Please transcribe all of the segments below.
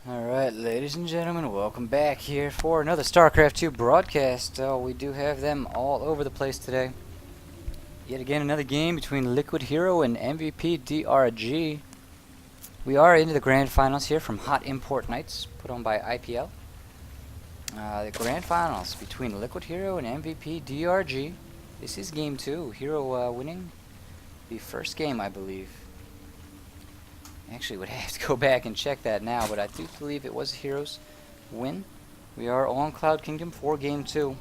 Alright, ladies and gentlemen, welcome back here for another StarCraft 2 broadcast. We do have them all over the place today. Yet again, another game between LiquidHerO and MVPDRG. We are into the grand finals here from Hot Import Nights, put on by IPL. The grand finals between LiquidHerO and MVPDRG. This is game 2. Hero winning the first game, I believe. Actually would have to go back and check that now, but I do believe it was Hero's win. We are on Cloud Kingdom for game 2.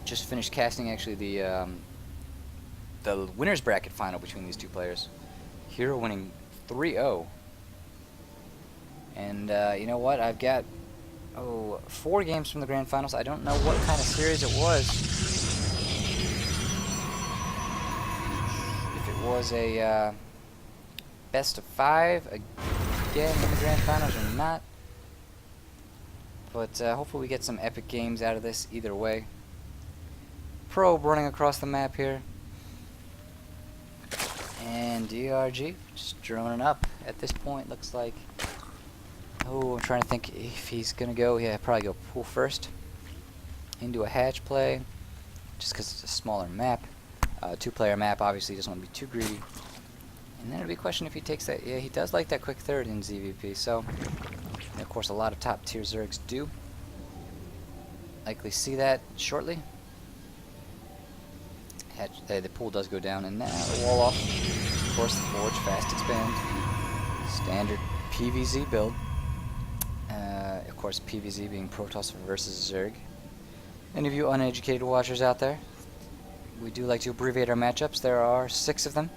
Just finished casting actually the winners bracket final between these two players. Hero winning 3-0. And you know what? I've got 4 games from the grand finals. I don't know what kind of series it was. If it was a best of 5 again in the grand finals or not, but hopefully we get some epic games out of this either way. Probe running across the map here, and DRG just droning up at this point. Looks like, I'm trying to think if he's gonna go. Yeah, probably go pool first into a hatch play, just because it's a smaller map, 2-player map. Obviously, he doesn't want to be too greedy. And then it'll be a question if he takes that. Yeah, he does like that quick third in ZVP, so, and of course a lot of top tier Zergs do. Likely see that shortly. The pool does go down, and now the wall off. Of course the Forge, fast expand. Standard PvZ build. Of course PvZ being Protoss versus Zerg. Any of you uneducated watchers out there, we do like to abbreviate our matchups. There are 6 of them.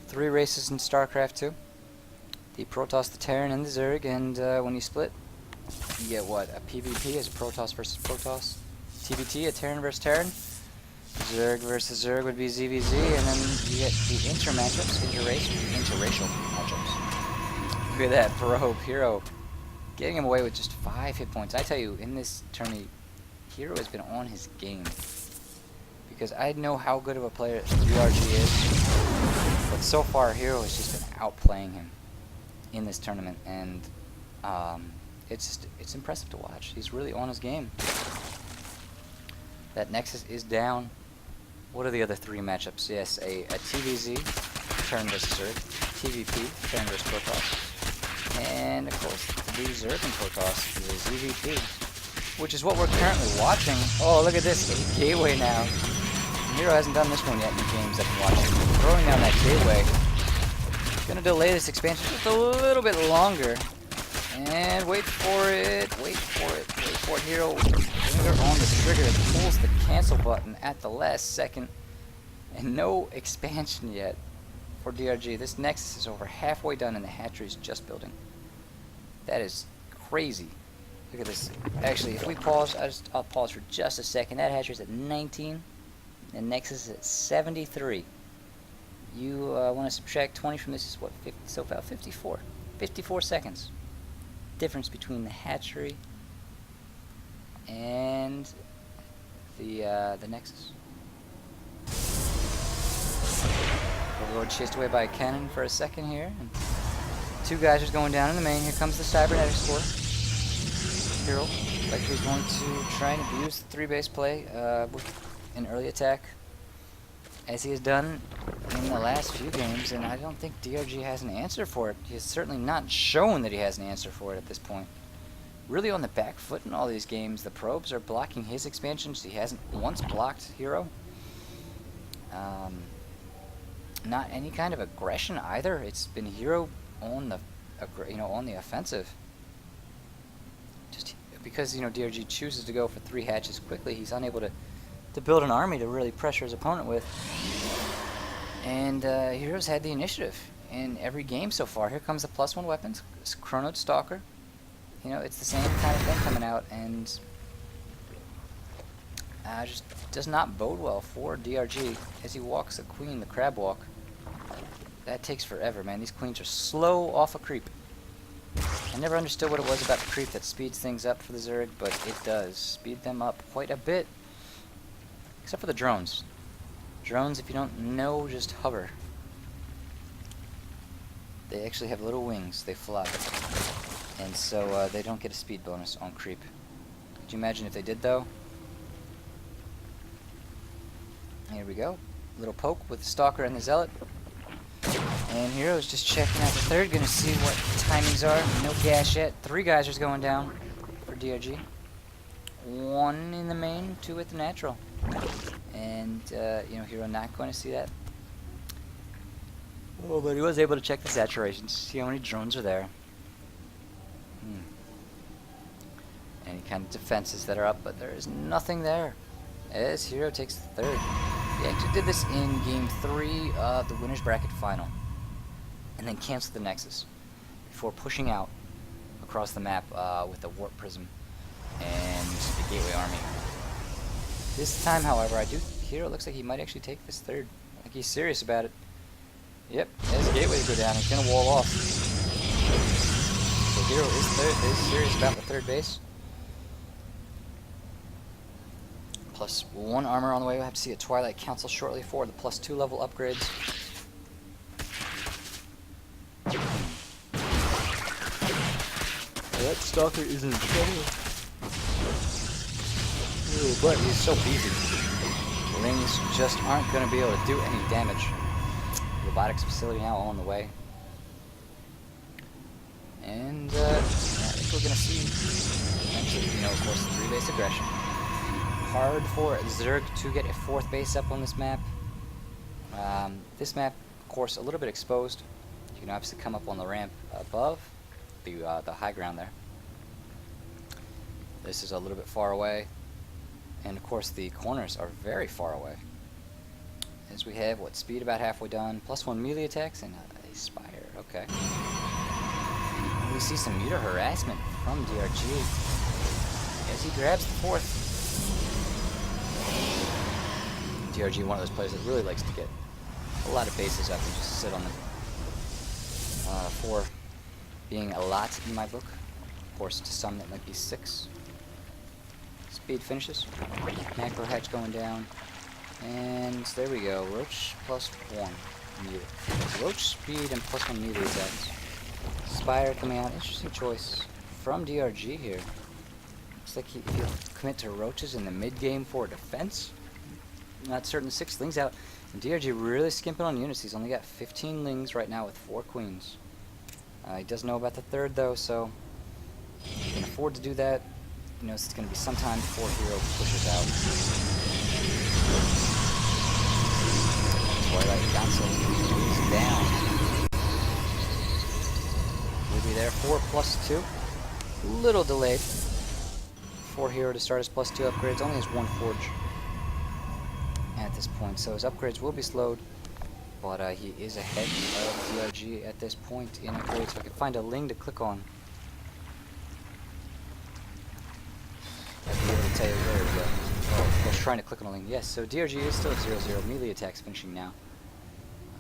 3 races in StarCraft 2. The Protoss, the Terran, and the Zerg, and when you split, you get what? A PvP is a Protoss versus Protoss. TVT, a Terran versus Terran. Zerg versus Zerg would be ZVZ, and then you get the interracial matchups. Look at that, Probe, Hero, getting him away with just 5 hit points. I tell you, in this tourney, Hero has been on his game. Because I know how good of a player DRG is. But so far, Hero has just been outplaying him in this tournament, and it's impressive to watch. He's really on his game. That Nexus is down. What are the other 3 matchups? Yes, a TVZ, Terran versus Zerg, TVP, Terran versus Protoss, and of course the Zerg and Protoss, the ZVP, which is what we're currently watching. Oh, look at this, a gateway now. Hero hasn't done this one yet in the games I've been watching. Throwing down that gateway. Gonna delay this expansion just a little bit longer. And wait for it, wait for it, wait for it. Hero, finger on the trigger, pulls the cancel button at the last second. And no expansion yet for DRG. This Nexus is over halfway done and the hatchery's just building. That is crazy. Look at this. Actually, if we pause, I'll pause for just a second. That hatchery's at 19. And Nexus is at 73. You want to subtract 20 from this is what? 50, so about 54. 54 seconds. Difference between the hatchery and the Nexus. Overlord chased away by a cannon for a second here. And 2 guys are going down in the main. Here comes the cybernetic score. Hero likely going to try and abuse the 3-base play with an early attack, as he has done in the last few games, and I don't think DRG has an answer for it. He has certainly not shown that he has an answer for it at this point. Really on the back foot in all these games. The probes are blocking his expansions. He hasn't once blocked Hero. Not any kind of aggression either. It's been Hero on the on the offensive. Just because DRG chooses to go for 3 hatches quickly, he's unable to build an army to really pressure his opponent with. And Hero's had the initiative in every game so far. Here comes the +1 weapons, Chrono Stalker. It's the same kind of thing coming out, and just does not bode well for DRG as he walks the queen, the crab walk. That takes forever, man. These queens are slow off a creep. I never understood what it was about the creep that speeds things up for the Zerg, but it does speed them up quite a bit. Except for the drones. Drones, if you don't know, just hover. They actually have little wings. They fly. And so they don't get a speed bonus on creep. Could you imagine if they did, though? Here we go. Little poke with the Stalker and the Zealot. And Hero's just checking out the third. Gonna see what timings are. No gas yet. 3 geysers going down for DRG. 1 in the main, 2 with the natural. And, you know, Hero not going to see that. Oh, but he was able to check the saturations, see how many drones are there. Any kind of defenses that are up, but there is nothing there. As Hero takes the third. He actually did this in Game 3 of the Winners Bracket Final. And then canceled the Nexus before pushing out across the map with the Warp Prism and the Gateway Army. This time, however, Hero looks like he might actually take this third. Like he's serious about it. Yep, as the Gateways go down, he's gonna wall off. So Hero is serious about the third base. +1 armor on the way. We'll have to see a Twilight Council shortly for the +2 level upgrades. That Stalker is in trouble. Ooh, but he's so beefy. Lings just aren't going to be able to do any damage. Robotics facility now on the way. And I think we're going to see, eventually, you know, of course, 3-base aggression. Hard for Zerg to get a 4th base up on this map. This map, of course, a little bit exposed. You can obviously come up on the ramp above the high ground there. This is a little bit far away. And of course the corners are very far away. As we have, what, speed about halfway done, +1 melee attacks, and a Spire, okay. We see some meter harassment from DRG as he grabs the 4th. DRG, one of those players that really likes to get a lot of bases up and just sit on them. 4 being a lot in my book. Of course, to some that might be 6. Speed finishes. Macro hatch going down. And there we go. Roach +1 melee. Roach speed and +1 melee attacks. Spire coming out. Interesting choice from DRG here. Looks like he'll commit to Roaches in the mid game for defense. Not certain 6 Lings out. And DRG really skimping on units. He's only got 15 Lings right now with 4 Queens. He does know about the 3rd though, so he can afford to do that. He knows it's going to be some time before Hero pushes out. Twilight Council is down. We'll be there for +2. Little delayed for Hero to start his +2 upgrades. Only has 1 Forge at this point, so his upgrades will be slowed. But he is ahead of DRG at this point in upgrades. If I could find a Ling to click on, I'd be able to tell you where to go. Oh, I was trying to click on a Ling. Yes, so DRG is still at 0-0. Melee attacks finishing now.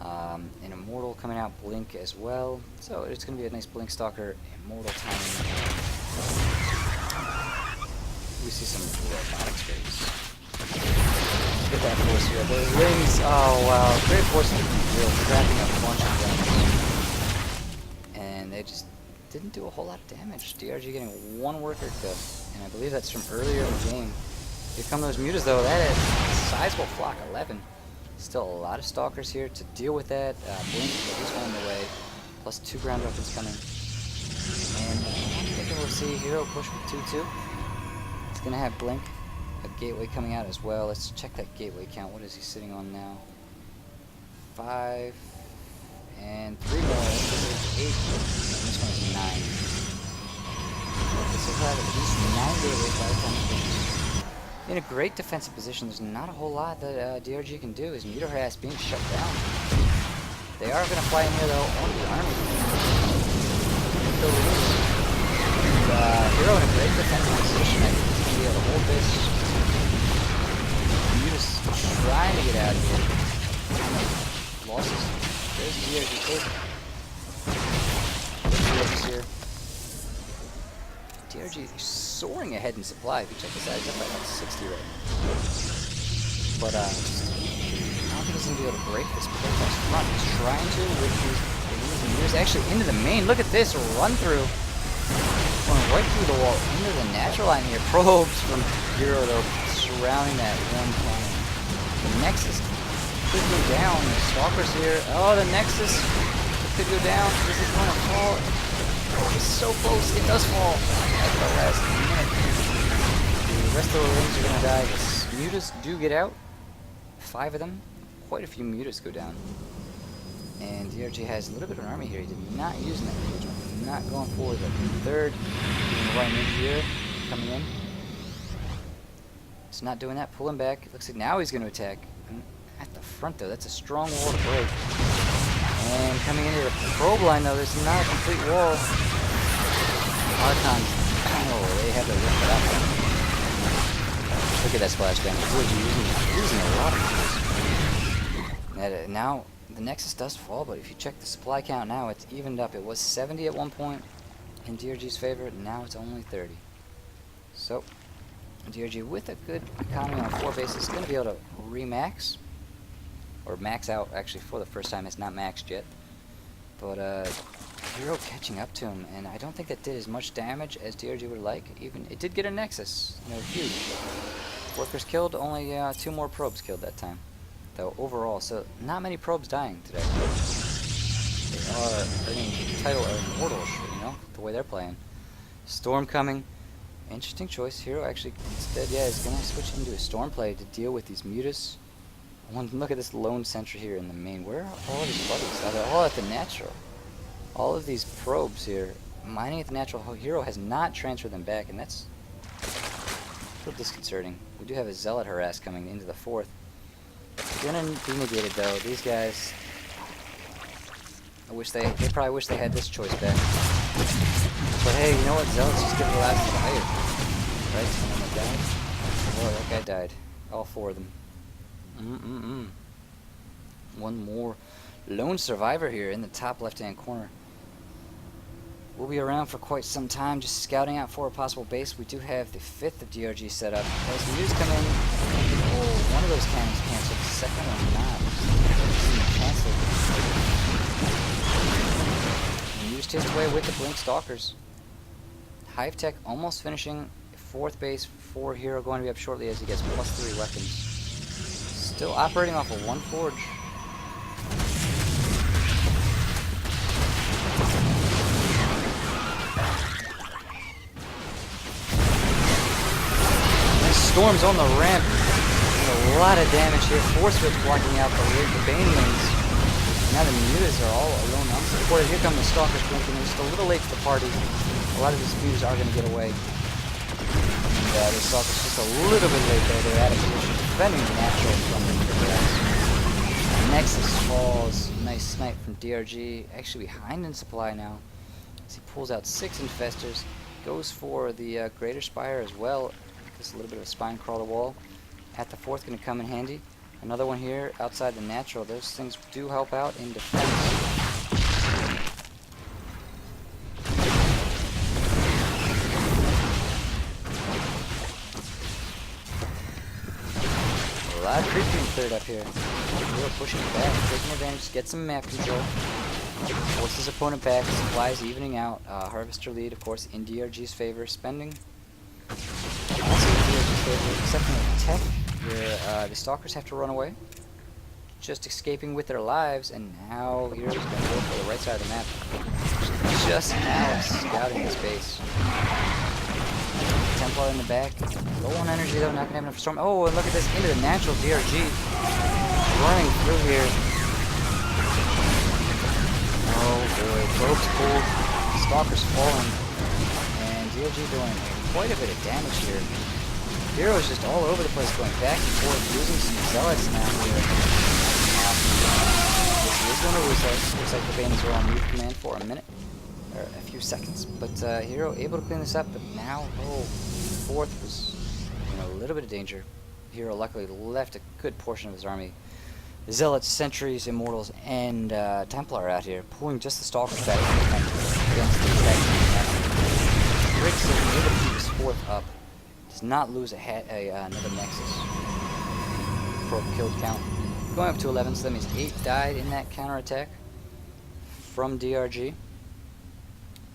An Immortal coming out, Blink as well. So it's going to be a nice Blink Stalker, Immortal timing. We see some robotics phase. Get that force here. The Lings, oh wow, great force real, wrapping up a bunch of them. And they just didn't do a whole lot of damage. DRG getting 1 worker kill. And I believe that's from earlier in the game. Here come those mutas though. That is a sizable flock, 11. Still a lot of Stalkers here to deal with that. Blink is on the way. +2 ground weapons coming. And I'm thinking we'll see Hero push with 2-2. It's going to have Blink. A Gateway coming out as well. Let's check that Gateway count. What is he sitting on now? 5. And 3 more. 8. And this one is 9. So we'll have at least 9 Gateways by the time he finishes. In a great defensive position, there's not a whole lot that DRG can do. His meter harass being shut down. They are going to fly in here though on the army. Hero in a great defensive position. I think he's going to be able to hold this. Mutas trying to get out of here. Losses. There's DRG take. Here. DRG is soaring ahead in supply. If you check this out, he's up by like 60 right now. But I don't think he's going to be able to break this protest front. He's trying to with these. He's actually into the main. Look at this run through. right through the wall into the natural line here. Probes from Hero though surrounding that one cannon. The Nexus could go down. The Stalkers here. Oh, the Nexus could go down. This is going to fall. Oh, it's so close. It does fall at the last minute. The rest of the rings are going to die. The Mutas do get out. 5 of them. Quite a few Mutas go down. And DRG has a little bit of an army here. He did not use that engagement. Not going forward. The third running in here. Coming in. He's not doing that. Pulling back. It looks like now he's going to attack. At the front though, that's a strong wall to break. And coming into the probe line though, there's not a complete wall. Archons, oh, they have to rip it up. Look at that splash damage. Using a lot of tools. Now, the Nexus does fall, but if you check the supply count now, it's evened up. It was 70 at one point in DRG's favor, and now it's only 30. So, DRG with a good economy on 4 bases is going to be able to remax. Or max out, actually, for the first time. It's not maxed yet. But Hero catching up to him, and I don't think that did as much damage as DRG would like. Even it did get a Nexus, you know, huge. Workers killed, only 2 more probes killed that time, though overall. So not many probes dying today. They are earning the title of Immortals, you know, the way they're playing. Storm coming, interesting choice. Hero actually instead, is gonna switch into a Storm play to deal with these Mutas. Look at this lone sentry here in the main. Where are all these buddies? They're all at the natural. All of these probes here, mining at the natural. Hero has not transferred them back, and that's a little disconcerting. We do have a Zealot harass coming into the 4th. Gonna be negated though. These guys, I wish they probably wish they had this choice back. But hey, you know what? Zealots just get the last fire. Right? Someone that died. Oh, that guy died. All 4 of them. One more lone survivor here in the top left-hand corner. We'll be around for quite some time, just scouting out for a possible base. We do have the 5th of DRG set up. As the news come in, oh, one of those cannons canceled, the second one not. Canceled. News chased away with the Blink Stalkers. Hive Tech almost finishing 4th base for Hero, going to be up shortly as he gets +3 weapons. Still operating off of 1 forge. And Storm's on the ramp. A lot of damage here. Force Whip blocking out the Banelings. Now the Mutas are all alone unsupported. Here come the Stalkers blinking. They're just a little late to the party. A lot of these Mutas are going to get away. The Stalkers just a little bit late there. They're out of position, defending the natural from the Nexus falls. Nice snipe from DRG. Actually behind in supply now. As he pulls out 6 Infestors. Goes for the Greater Spire as well. Just a little bit of a spine crawl to wall. At the 4th, going to come in handy. Another one here outside the natural. Those things do help out in defense. A lot of creep being cleared up here. We're pushing back, taking advantage, get some map control. Force his opponent back, supplies evening out. Harvester lead, of course, in DRG's favor. Spending. Also in DRG's favor, except for the tech, where the Stalkers have to run away. Just escaping with their lives, and now Hero's going to go for the right side of the map. Just now scouting his base. Templar in the back. Low on energy though, not going to have enough storm. Oh, and look at this, into the natural DRG. Running through here. Oh boy, probes pulled. Stalkers falling. And DRG doing quite a bit of damage here. Hero's just all over the place, going back and forth, using some Zealots now here. This is going to lose us. Looks like the Banes are on move command for a minute. Or a few seconds. But Hero able to clean this up, but now, 4th was a little bit of danger. Hero luckily left a good portion of his army. The Zealots, Sentries, Immortals, and Templar out here, pulling just the Stalkers back against the attack. Griggs is able to keep his 4th up. Does not lose another Nexus. Probe killed count. Going up to 11, so that means 8 died in that counterattack from DRG.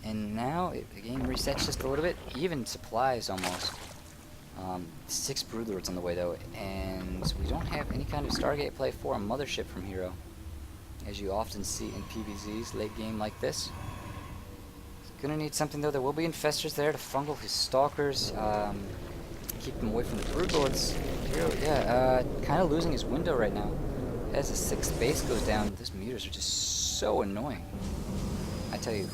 And now the game resets just a little bit. Even supplies almost. 6 Broodlords on the way though, and we don't have any kind of Stargate play for a mothership from Hero, as you often see in PvZs late game like this. He's gonna need something though. There will be infestors there to fungal his stalkers, keep them away from the Broodlords. Hero, yeah, kind of losing his window right now. As the 6th base goes down, these meters are just so annoying. I tell you,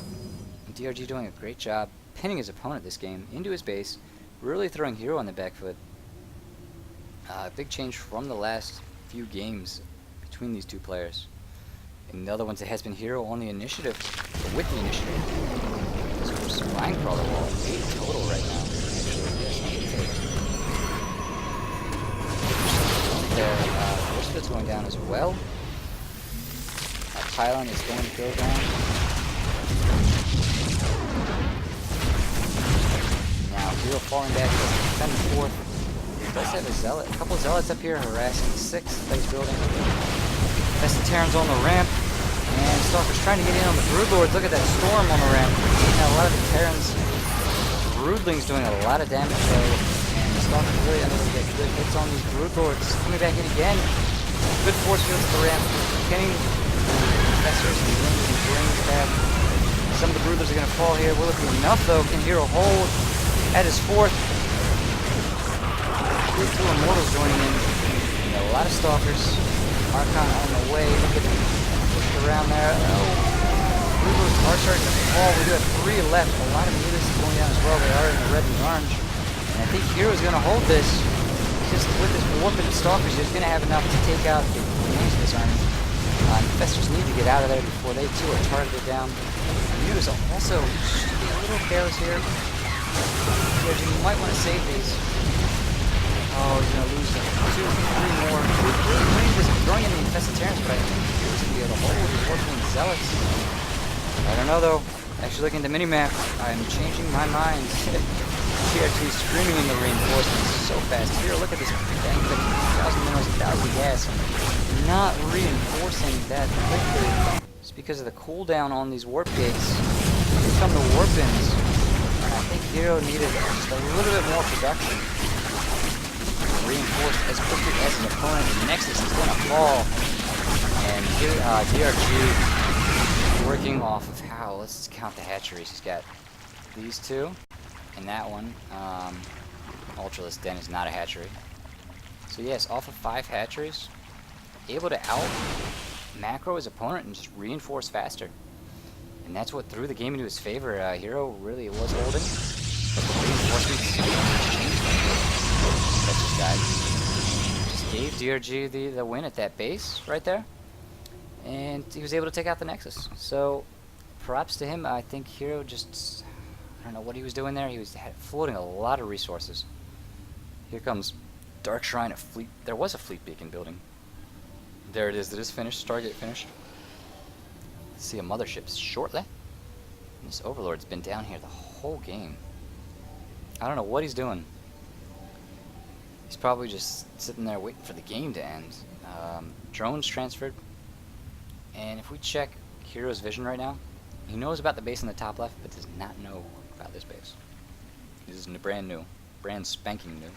DRG doing a great job pinning his opponent this game into his base. Really throwing Hero on the back foot. Big change from the last few games between these two players. In the other ones, it has been Hero on the initiative, or with the initiative. So there's some line crawler wall, 8 total right now. There, force field's going down as well. Pylon is going to go down. Hero falling back, defending 4th. He does have a couple zealots up here harassing the 6th that he's building. Vested Terrans on the ramp, and Stalker's trying to get in on the Broodlords. Look at that storm on the ramp. Now a lot of the Terrans, Broodlings doing a lot of damage though, and Stalker's really unable to get good hits on these Broodlords. Coming back in again. Good force fields at the ramp, pinning Professors and brings back. Some of the Broodlords are going to fall here. Will it be enough though? Can Hero hold? At his 4th, 2 Immortals joining in. A lot of Stalkers. Archon on the way. Look at him pushed around there. Oh, Broodlords are starting to fall. We do have 3 left. A lot of Mutalisk going down as well. They are in the red and orange. And I think Hero's going to hold this. Just with this warping Stalkers, he's going to have enough to take out the remains of this army. Infestors need to get out of there before they too are targeted down. Mutalisk also should be a little careless here. You might want to save these. Oh, he's going to lose 2 or 3 more. He was throwing in the infested Terrans, but I think he was going to be able to hold his working zealots. I don't know though. Actually looking at the minimap, I'm changing my mind. TRT screaming in the reinforcements so fast. Here, look at this thing. 1,000 minerals, 1,000 gas. Not reinforcing that quickly. It's because of the cooldown on these warp gates. Here come the warp ins. I think Hero needed just a little bit more production. Reinforced as quickly as an opponent. The Nexus is going to fall. And DRG working off of how? Let's count the hatcheries. He's got these 2 and that one. Ultralisk Den is not a hatchery. So yes, off of 5 hatcheries, able to out macro his opponent and just reinforce faster. And that's what threw the game into his favor. Hero really was holding, but the reinforcements just gave DRG the win at that base right there, and he was able to take out the Nexus. So props to him. I think Hero just, I don't know what he was doing there. He was floating a lot of resources. Here comes Dark Shrine of Fleet. There was a Fleet Beacon building. There it is. It is finished. Stargate finished. See a mothership shortly. And this Overlord's been down here the whole game. I don't know what he's doing. He's probably just sitting there waiting for the game to end. Drones transferred. And if we check Hero's vision right now, he knows about the base in the top left, but does not know about this base. This is brand new. Brand spanking new.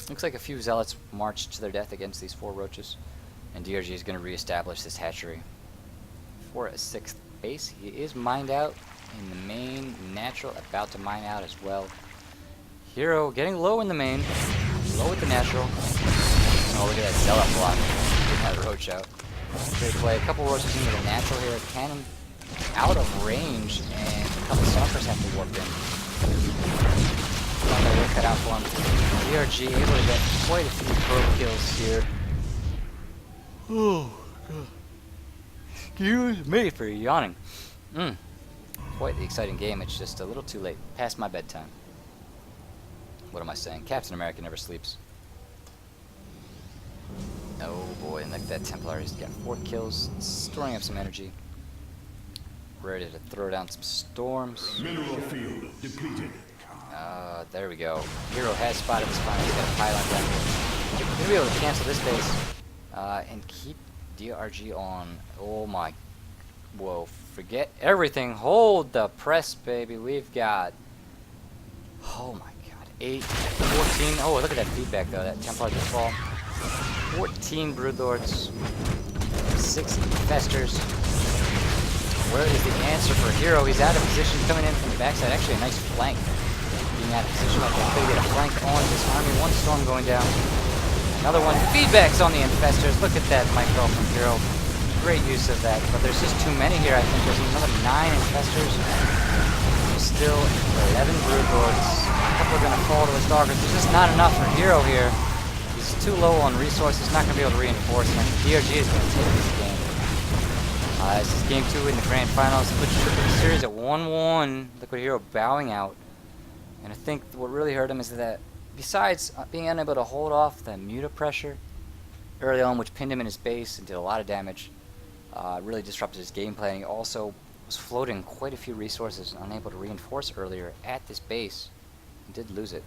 Looks like a few Zealots marched to their death against these 4 roaches. And DRG is going to reestablish this hatchery for a 6th base. He is mined out in the main, natural about to mine out as well. Hero getting low in the main, low with the natural. Oh, look at that Zealot block. Getting that roach out. Great play. A couple roaches into the natural here. Cannon out of range, and a couple Stalkers have to warp in. Not gonna work cut out for him. DRG able to get quite a few probe kills here. Oh, God. Excuse me for yawning. Quite the exciting game. It's just a little too late. Past my bedtime. What am I saying? Captain America never sleeps. Oh boy, and like that Templar, he's got 4 kills, storing up some energy. Ready to throw down some storms. Mineral field depleted. There we go. Hero has spotted this final. He's got a pylon down. Gonna be able to cancel this base and keep DRG on. Oh my Whoa, forget everything. Hold the press, baby. We've got, oh my god, 8, 14. Oh, look at that feedback, though. That Templar default. 14 Broodlords, 6 Infestors. Where is the answer for Hero? He's out of position, coming in from the backside. Actually, a nice flank. Being out of position like that, could get a flank on this army. One storm going down. Another one. Feedbacks on the Infestors. Look at that micro from Hero. Great use of that. But there's just too many here, I think. There's another 9 Infestors. There's still 11 Broodlords. A couple are going to fall to the Stalkers. There's just not enough for Hero here. He's too low on resources. Not going to be able to reinforce. And DRG is going to take this game. This is game 2 in the grand finals. Which took the series at 1-1. LiquidHerO bowing out. And I think what really hurt him is that besides being unable to hold off the Muta pressure early on, which pinned him in his base and did a lot of damage, really disrupted his game plan. He also was floating quite a few resources and unable to reinforce earlier at this base. And did lose it.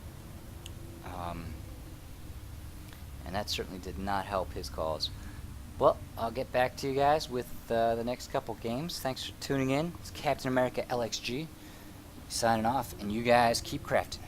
And that certainly did not help his cause. Well, I'll get back to you guys with the next couple games. Thanks for tuning in. It's Captain America LXG signing off, and you guys keep crafting.